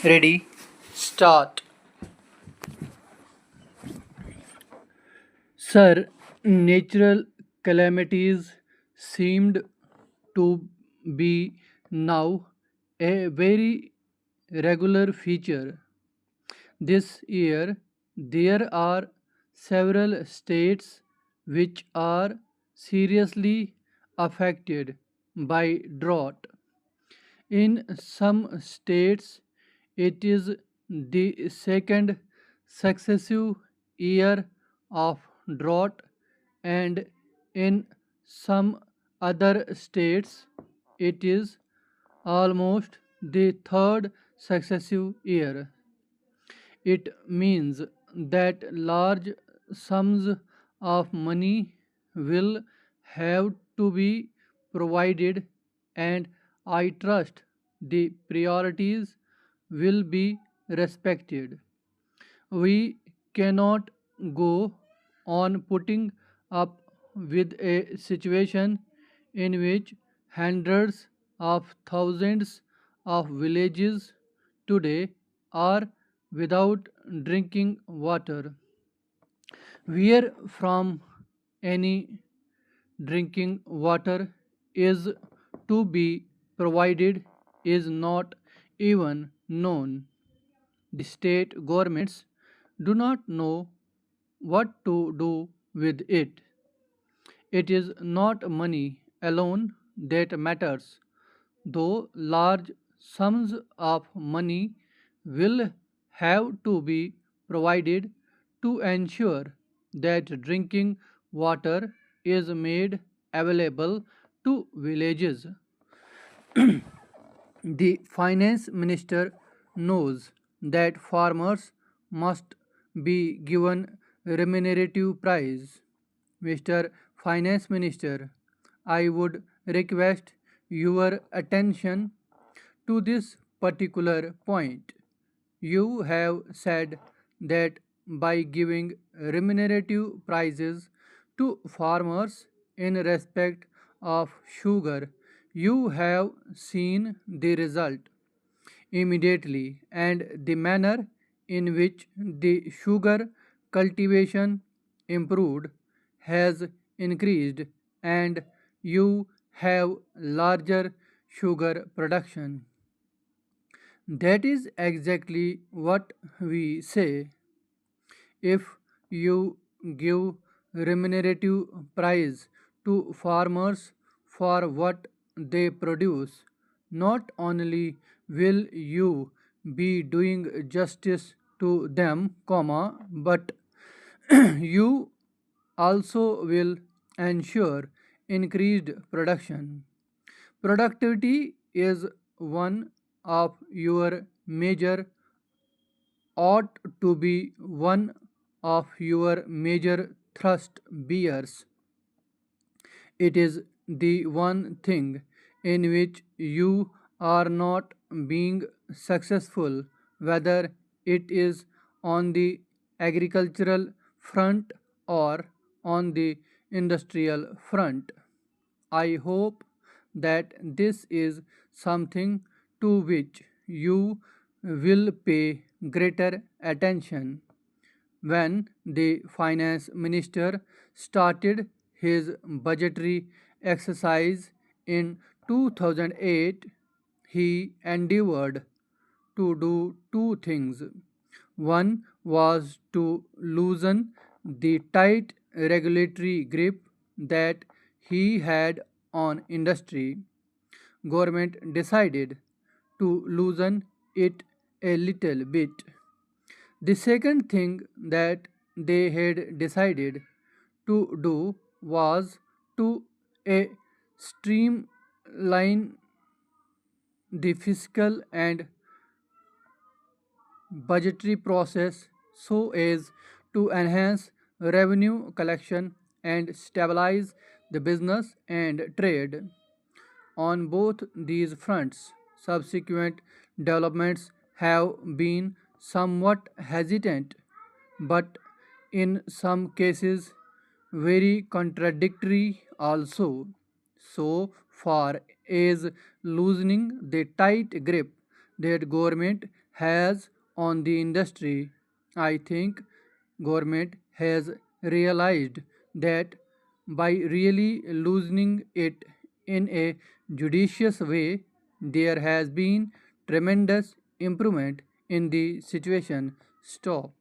Ready, start. Sir, natural calamities seemed to be now a very regular feature. This year, there are several states which are seriously affected by drought. In some states, it is the second successive year of drought, and in some other states, it is almost the third successive year. It means that large sums of money will have to be provided, and I trust the priorities will be respected. We cannot go on putting up with a situation in which hundreds of thousands of villages today are without drinking water. Where from any drinking water is to be provided is not even known. The state governments do not know what to do with it. It is not money alone that matters, though large sums of money will have to be provided to ensure that drinking water is made available to villages. The finance minister knows that farmers must be given remunerative price. Mr. Finance Minister, I would request your attention to this particular point. You have said that by giving remunerative prices to farmers in respect of sugar, you have seen the result immediately, and the manner in which the sugar cultivation improved has increased, and you have larger sugar production. That is exactly what we say. If you give remunerative price to farmers for what they produce, not only will you be doing justice to them, but you also will ensure increased production. Productivity is one of your major ought to be one of your major thrust bears. It is the one thing in which you are not being successful, whether it is on the agricultural front or on the industrial front. I hope that this is something to which you will pay greater attention. When the finance minister started his budgetary exercise in 2008, he endeavored to do two things. One was to loosen the tight regulatory grip that he had on industry. Government decided to loosen it a little bit. The second thing that they had decided to do was to a streamline the fiscal and budgetary process so as to enhance revenue collection and stabilize the business and trade. On both these fronts, subsequent developments have been somewhat hesitant, but in some cases very contradictory also. So far as loosening the tight grip, that government has on the industry. I think government has realized that by really loosening it in a judicious way, there has been tremendous improvement in the situation. Stop.